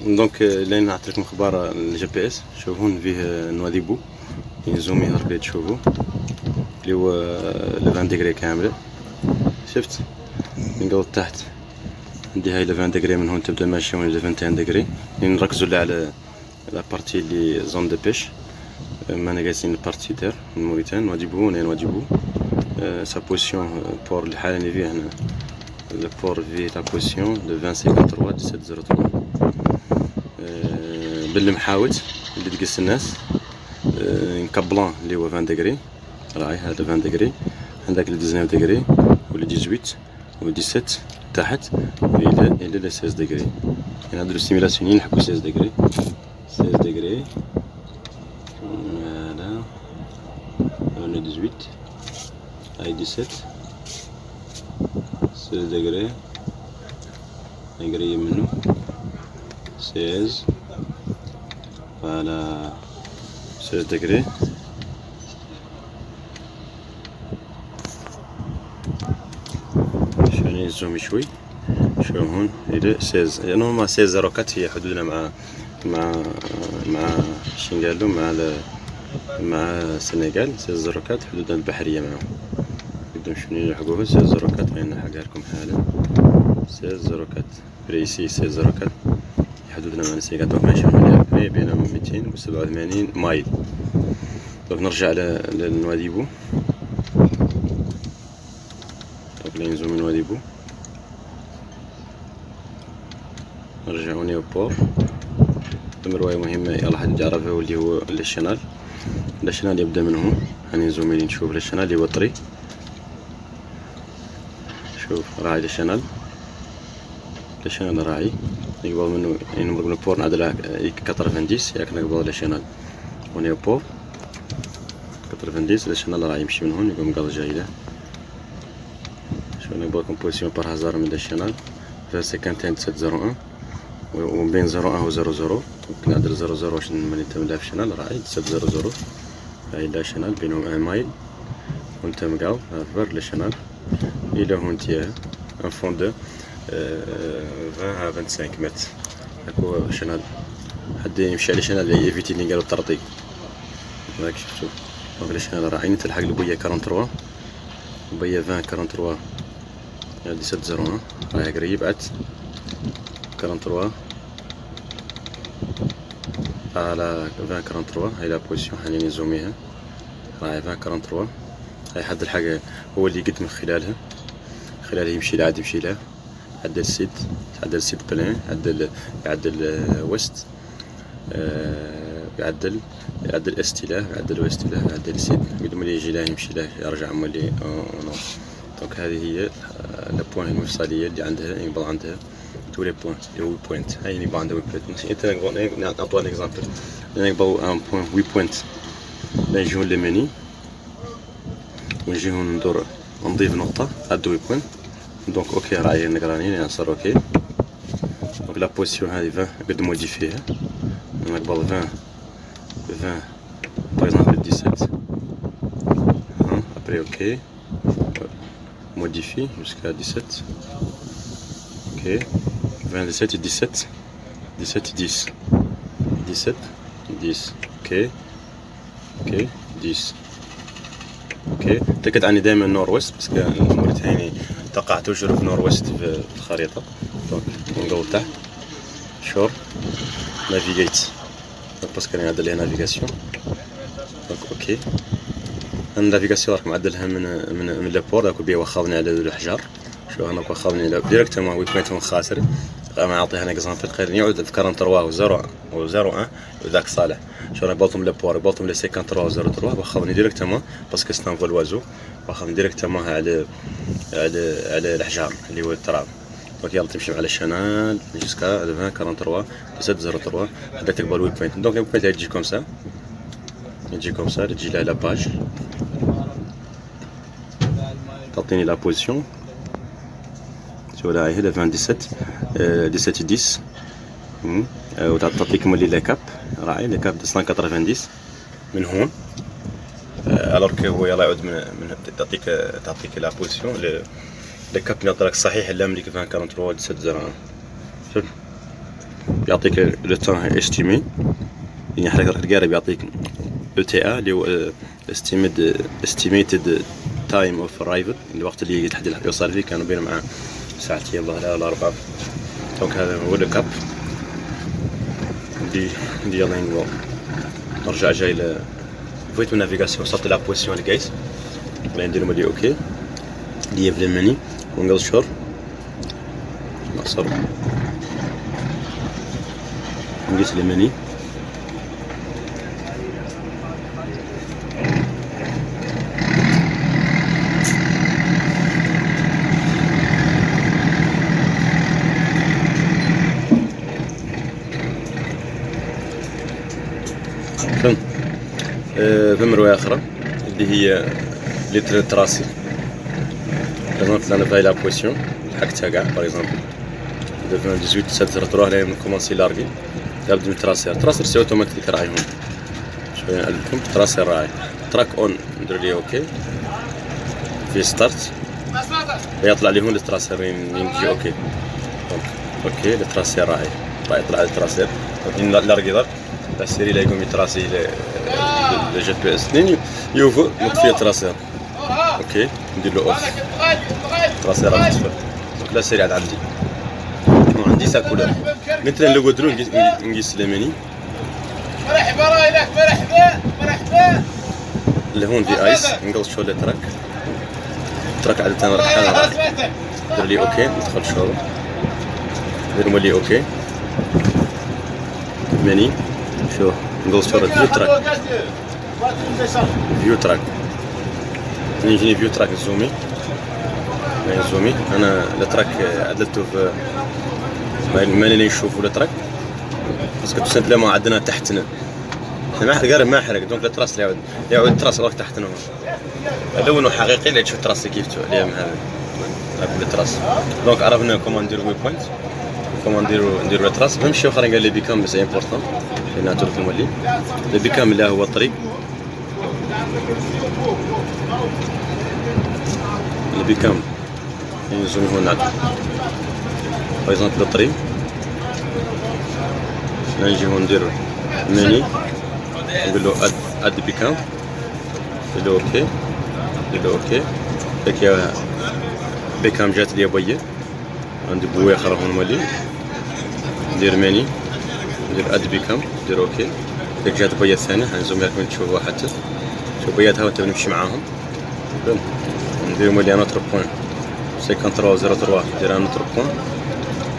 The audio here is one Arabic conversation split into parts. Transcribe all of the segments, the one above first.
دونك لين نعطي لكم اخبار الجي بي اس. شوفوا هون فيه نواديبو ينزومي هاكا تشوفوا اللي هو 20 ديجري كامله. شفت نقول تحت عندي هاي 20 ديجري، من هون تبدا ماشيه وين 21 ديجري. نركزوا اللي على لابارتي اللي زون دو بيش. مانا جالسين البارتي تاع موريتان نواديبو نواديبو. sa position pour le حالة اللي فيه هنا le port في la position de 2053 1703 بالمحاوت اللي تقيس الناس. نكبلان اللي هو 20 ديجري، راهي هذا 20 ديجري، عندك 19 ديجري ولا 18 و 17 تحت الى 16 ديجري. يعني هادو السيميلاسيون نحكو 16 ديجري 16 ديجري. فوالا هنا 18 هاي 17 16 ديجري قريب منه 16. فوالا 16 ديجري. شاني نزومي شوي. شوف هون إلى 16 نورمال 16 04 هي حدودنا مع شين قالو مع السنغال. 16 04 حدودنا البحرية معاهم. بدهم شنو يلحقوه 16 04. غادي نلحقها لكم حالا 16 04 بريسي 16 04 حدودنا مع السنغال. دونك ماشي من بينهم 287 مايل. دونك نرجع لنواديبو. دونك ننزلو من نواديبو نرجعو نيوبور. ثم رواية مهمة يلا حد يعرفها واللي هو الشنال. الشنال يبدا من هون. هاني نزومين نشوف الشنال اللي هو الطريق. شوف راعي الشنال راعي يقبل منه نمرق من بور نعدلها 90 ياك نقبل الشنال ونيو بور 90 الشنال راعي يمشي من هون يقوم قال جاي له. شو نقبل كومبوزيسيون بار هازار من الشنال في 5701 وبين 01 و 00 ممكن نعدل 00 باش نملي في الشنال راعي 700 هاي لا شنال بينهم 1 مايل وانت مقاو فبر للشنال الى هون تيا ان فون دو 20 à 25 متر. هاكو شنال حد يمشي على شنال يفيتي اللي قالوا الطرطي. راك شفتو دونك الشنال راعي تلحق لبويا 43 بويا 20 43 هادي 701 راهي قريب عاد 43 على 20 43 هاي لا بوزيسيون حاني نزوميها راهي 20 43. هاي حد الحاجة هو اللي قد من خلالها يمشي لها يمشي لها عدل السيد بلان يعدل وست يعدل استيلاه يعدل وستيلاه يعدل السيد بدون اللي يجي له يمشي له يرجع مولي نو. دونك هذه هي البوان المفصلية اللي عندها يقبل عندها تو لي بوان اللي هو بوينت. هاي يقبل عندها وي بوينت. انت نعطوا ان اكزامبل يقبل ان بوان وي بوينت نجيو لمني ونجيو ندور نضيف نقطة هاد وي بوينت. دونك اوكي راهي نقراني نصر اوكي. دونك لا بوزيسيون هذه 20 قد موديفيها نقبل 20 باغ اكزومبل 17 ابري اوكي موديفي جوسكا 17 اوكي 20 17 17 10 اوكي 10 اوكي. تأكد عني دائما نور ويست باسكو موريتاني تقع توجور في نور ويست في الخريطة. دونك نقول تحت شور نافيغيت دونك باسكو راني نعدل ليها نافيغاسيون. دونك اوكي النافيغاسيون راك معدلها من لابور داك بيه واخاضني على الحجار. شو انا واخاضني ديريكتومون وي بوينت خاسر. ما نعطيها انا اكزامبل خير يعود في 43 و 01 وذاك صالح. شو انا بلطم لابور بلطم لي 53 و 03 واخاضني ديريكتومون باسكو سي ان فول وازو واخاضني ديريكتومون على الحجار اللي هو التراب. دونك يلا تمشي على الشانال جوسكا 20 43 703 حتى تقبل وي بوينت. دونك وي بوينت تجي كوم سا تجي لها لا باج تعطيني لا بوزيسيون. شو راهي هي 27 17 10 وتعطيك مولي لا كاب راعي لا كاب 190 من هون. الوغ كو هو يلا يعود من تعطيك لا بوزيسيون لا كاب نعطيك صحيح اللي ملي 20 43 17 01. شوف بيعطيك لو تان استيمي، يعني حركة القارب بيعطيك ETA اللي هو estimated time of arrival، الوقت اللي تحديد يوصل فيه، كانوا بين مع ساعتين الظاهر ولا 4. دونك هذا هو لو كاب دي يلا نرجع جاي ل فويت من نافيغاسيون، وصلت لا بوزيسيون الكايس ولا نديرو ملي اوكي دي في المني ونقل شور نقصر نقيس المني فم رواية أخرى اللي هي لتر تراسي. باغ انا فاي لا بوزيسيون حقتها كاع باغ اكزومبل دو 18 ساد تروح لها من كومونسي لارغي لابد من تراسير سي اوتوماتيك راعيهم شويه نعلمكم تراسير راعي تراك اون ندير ليه اوكي في ستارت يطلع لي هون التراسيرين يجي اوكي دونك اوكي التراسير راعي يطلع التراسير لارغي دار لا سيري لا يقوم يتراسي le GPS اثنين يوفو نطفي التراسير اوكي ندير له اوف تراسير على الاسفل دونك لا سيري عاد عندي وعندي سا كولور مثلا لو قدروا نقيس لماني مرحبا رايلك مرحبا لهون في ايس نقص شو التراك التراك عادة انا راح ندير لي اوكي ندخل شو ندير لي اوكي ماني شو نقص شو فيو تراك فيو تراك نجيني فيو تراك زومي انا التراك عدلته في ماني نشوفوا التراك باسكو تو سامبلومون عندنا تحتنا ما قارب ما حرق دونك التراس يعود التراس راك تحتنا لونه حقيقي اللي تشوف التراس كيف اليوم هذا التراس دونك عرفنا كومون نديرو وي بوينت كومون نديرو التراس فهم شي اخرين قال لي بيكام سي امبورطون لان ترك المولي لي بيكام اللي هو الطريق اللي بيكام ينزل هون عاد باغ اكزومبل الطريق نجي هون ندير ماني نقول له اد بيكام ندير له اوكي هكا بيكام جات لي بويا عندي بويا اخر هون مولي ندير ماني ندير اد بيكام ندير اوكي هيك جات بويا الثانيه حنزوم لكم تشوفوها حتى شوف بوياتها وانت نمشي معاهم ندير مولي انوتر بوين 5303 ندير انوتر بوين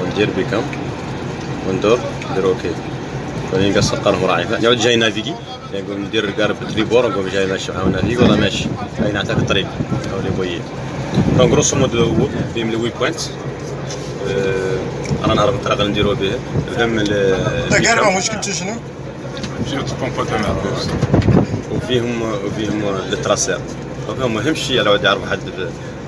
وندير بيكام وندور ندير اوكي بعدين نقص القرن وراعي يعود جاي نافيغي نقول ندير قارب تريبور نقول جاي ماشي معاه نافيغي ولا ماشي باين نعطيك الطريق او لي بويي دونك غروسو مودو بهم لي وي بوينت انا نعرف الطريقه اللي نديروها بها فهم قارب مشكلته شنو؟ وفيهم التراسير دونك مهم شيء على ود يعرف حد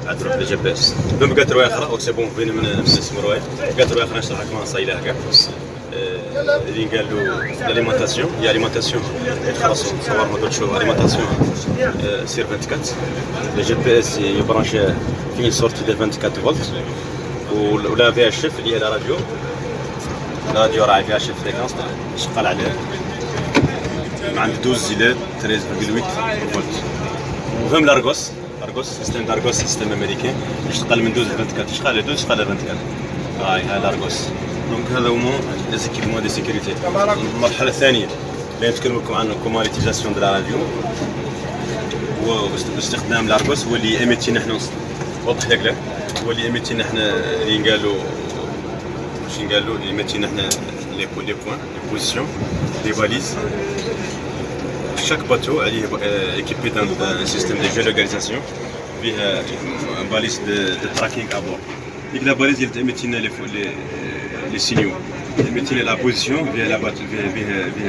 عاد روح لجي بي اس ثم بقات روايه اخرى او سي بون بين من اسم روايه بقات روايه اخرى نشرح لكم نصايلها كاع اللي قال له الاليمونطاسيون هي اليمونطاسيون خلاص نصور ما تشوف اليمونطاسيون سير 24 الجي بي اس يبرانش فين سورتي ديال 24 فولت ولا فيها الشف اللي هي الراديو راهي فيها شف فريكونس شغال عليها عند 12 الى 13.8 فولت وفهم الارغوس سيستم دارغوس سيستم امريكي يشتغل من 12 ل 24 شغال 12 شغال 24 هاي الارغوس دونك هذا هو لي زيكيبمون دي سيكوريتي. المرحله الثانيه اللي نتكلم لكم عنها كوماليتيزاسيون دو لا راديو واستخدام الارغوس هو اللي ايميتينا حنا وضح لك لا هو اللي ايميتينا حنا اللي قالوا اللي ايميتينا حنا لي بوين لي بوزيسيون لي فاليز chaque bateau est équipé d'un système de géolocalisation via balise de tracking à bord. Et la balise elle émet les signaux, émet la position via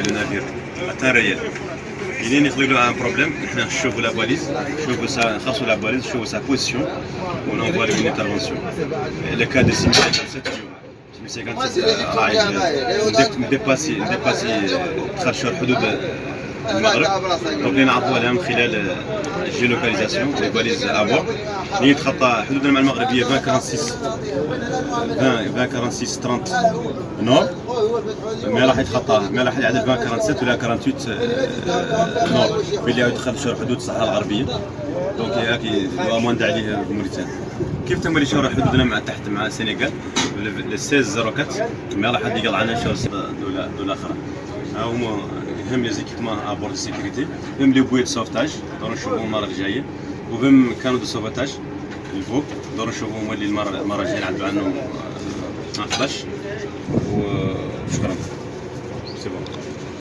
le navire à temps réel. Il y a un problème, on chauffe la balise, la balise, chauffe sa position, on envoie une intervention. Le cas de 657 jours. 657 dépassé خارج حدود المغرب دونك نعرفوها لها من خلال الجيولوكاليزاسيون لي باليز ابور اللي يتخطى حدودنا مع المغرب هي 20 46 30 نور ما راح يتخطاها، ما راح يعدل 47 ولا 48 نور باللي يدخل شهر حدود الصحراء الغربيه. دونك هاكي اموند عليه موريتانيا. كيف تمولي شهر حدودنا مع تحت مع السنغال ل 16 ما راح حد يقطع شهر دوله اخرى. ها هما هم لي زيكيبمون ابورد سيكوريتي، هم لي بويت سوفتاج دور نشوفوا المره الجايه، وهم كانوا دو سوفتاج الفوق دور نشوفوا هما اللي المره الجايه نعدلوا عنهم 11. وشكرا. سي بون.